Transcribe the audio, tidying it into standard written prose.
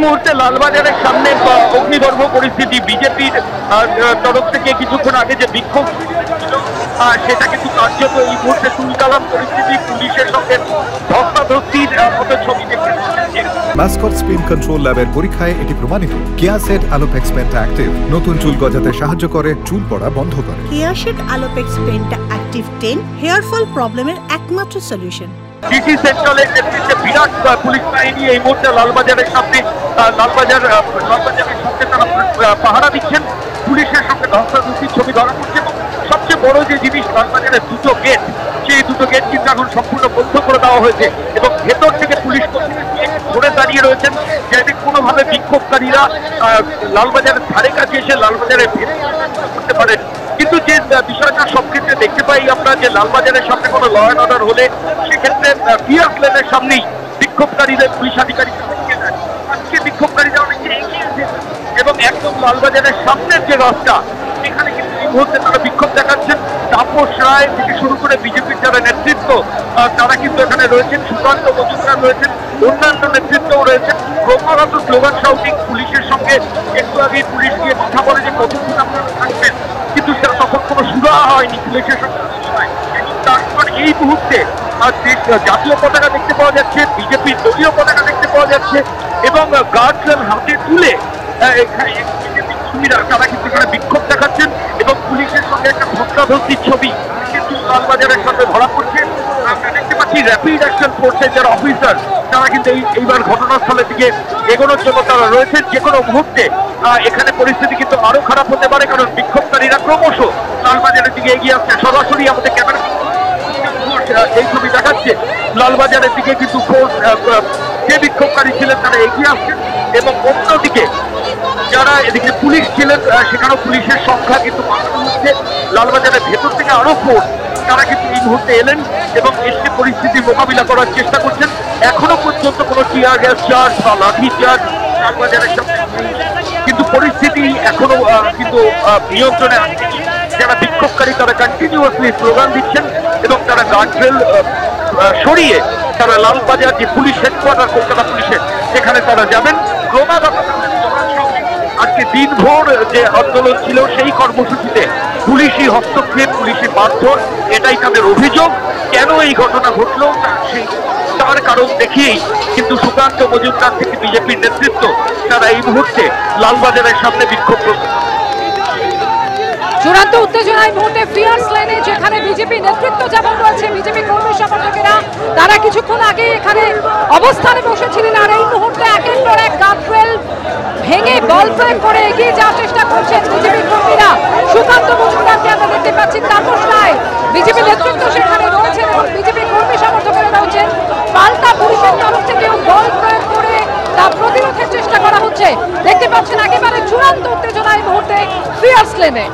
মুহূর্তে লালবাজারের সামনে অগ্নিগর্ভ পরিস্থিতি। বিজেপির তরফ থেকে কিছুক্ষণ আগে যে বিক্ষোভ সেটা কিন্তু কার্যত এই মুহূর্তে তুলকালাম পরিস্থিতি। পুলিশের সঙ্গে ধস্তাধস্তির মতো ছবি দেখতে পাচ্ছি। মাস্কট স্পিন কন্ট্রোল ল্যাবের পরীক্ষায় এটি প্রমাণিত। কেয়াসেট আলোপেক্স পেন্টা অ্যাক্টিভ নতুন চুল গজাতে সাহায্য করে, চুল পড়া বন্ধ করে। কেয়াসেট আলোপেক্স পেন্টা অ্যাক্টিভ 10 হেয়ার ফল প্রবলেমের একমাত্র সলিউশন। ডিসি সেন্ট্রালের নেতৃত্বে বিরাট পুলিশ বাহিনী এই মুহূর্তে লালবাজারের সামনে লালবাজারের সামনে তারা পাহারা দিচ্ছেন। পুলিশের সঙ্গে ধস্তাধস্তির ছবি ধরা পড়ছে এবং সবচেয়ে বড় যে জিনিস, লালবাজারের দুটো গেট, সেই দুটো গেট কিন্তু এখন সম্পূর্ণ বন্ধ করে দেওয়া হয়েছে এবং ভেতর থেকে পুলিশ ধরে দাঁড়িয়ে রয়েছেন যাতে কোনোভাবে বিক্ষোভকারীরা লালবাজারের ধারে কাছে এসে লালবাজারের ভেতর করতে পারেন। কিন্তু যে বিষয়টা সব ক্ষেত্রে দেখতে পাই আমরা, যে লালবাজারের সামনে কোনো ল অ্যান্ড অর্ডার হলে সেক্ষেত্রে পিয়ার্স লেনের সামনেই বিক্ষোভকারীদের পুলিশ আধিকারিকরা আজকে বিক্ষোভকারীরা অনেকে এগিয়ে এসেছে এবং একদম লালবাজারের সামনের যে রাস্তা সেখানে কিন্তু এই মুহূর্তে তারা বিক্ষোভ দেখাচ্ছেন। তাপস রায় থেকে শুরু করে বিজেপির যারা নেতৃত্ব তারা কিন্তু এখানে রয়েছেন, সুকান্ত মজুমদার রয়েছেন, অন্যান্য নেতৃত্বও রয়েছেন। ক্রমাগত স্লোগান শাউটিং পুলিশের সঙ্গে। একটু আগেই পুলিশ গিয়ে কথা বলে যে কতক্ষণ আপনারা থাকবেন, কিন্তু তখন কোনো সুরাহা হয়নি পুলিশের সঙ্গে। তারপর এই মুহূর্তে জাতীয় পতাকা দেখতে পাওয়া যাচ্ছে, বিজেপির দলীয় পতাকা দেখতে পাওয়া যাচ্ছে এবং গার্ডরেল হাতে তুলে তারা কিন্তু এখানে বিক্ষোভ দেখাচ্ছেন এবং পুলিশের সঙ্গে একটা ধস্তাধস্তির ছবি কিন্তু লালবাজারের সাথে ধরা পড়ছে। আমরা দেখতে পাচ্ছি র্যাপিড অ্যাকশন ফোর্সের যারা অফিসার তারা কিন্তু এইবার ঘটনাস্থলের দিকে এগোনোর জন্য তারা রয়েছেন। যে কোনো মুহূর্তে এখানে পরিস্থিতি কিন্তু আরো খারাপ হতে পারে, কারণ বিক্ষোভকারীরা ক্রমশ লালবাজারের দিকে এগিয়ে আসছে। সরাসরি আমাদের ক্যামেরা এই ছবি দেখাচ্ছে লালবাজারের দিকে কিন্তু যে বিক্ষোভকারী ছিলেন তারা এগিয়ে আসছেন এবং অন্যদিকে যারা এদিকে পুলিশ ছিলেন সেখানেও পুলিশের সংখ্যা কিন্তু বাড়ানো হচ্ছে। লালবাজারের ভেতর থেকে আরো ফোর্স তারা কিন্তু এই মুহূর্তে এলেন এবং এসে পরিস্থিতির মোকাবিলা করার চেষ্টা করছেন। এখনো পর্যন্ত কোনো টিয়ার গ্যাস চার্জ বা লাঠি চার্জ লালবাজারের সামনে, কিন্তু পরিস্থিতি এখনো কিন্তু নিয়ন্ত্রণে আছে। যারা বিক্ষোভকারী তারা কন্টিনিউয়াসলি স্লোগান দিচ্ছেন এবং তারা গার্ডরেল সরিয়ে তারা লালবাজার যে পুলিশ হেডকোয়ার্টার কলকাতা পুলিশের সেখানে তারা যাবেন। ক্রমাগত আজকে দিনভর যে আন্দোলন ছিল সেই কর্মসূচিতে পুলিশি হস্তক্ষেপ, পুলিশি মারধর, এটাই তাদের অভিযোগ। কেন এই ঘটনা ঘটল তার কারণ দেখিয়েই কিন্তু সুকান্ত মজুমদার থেকে বিজেপির নেতৃত্ব তারা এই মুহূর্তে লালবাজারের সামনে বিক্ষোভ করছে। চূড়ান্ত উত্তেজনা এই মুহূর্তে পিয়ার্স লেনে, যেখানে বিজেপি নেতৃত্ব যেমন রয়েছে, বিজেপি কর্মী সমর্থকেরা তারা কিছুক্ষণ আগে এখানে অবস্থানে বসেছিলেন আর এই মুহূর্তে একের পর এক গার্ডরেল ভেঙে বল প্রয়োগ করে এগিয়ে যাওয়ার চেষ্টা করছেন বিজেপি কর্মীরা। সুকান্ত মজুমদারকে আমরা দেখতে পাচ্ছি, তাপস রায় বিজেপি নেতৃত্ব সেখানে রয়েছেন এবং বিজেপি কর্মী সমর্থকেরা রয়েছেন। পাল্টা পুলিশের তরফ থেকেও বল প্রয়োগ করে তা প্রতিরোধের চেষ্টা করা হচ্ছে। দেখতে পাচ্ছেন একেবারে চূড়ান্ত উত্তেজনা এই মুহূর্তে পিয়ার্স লেনে।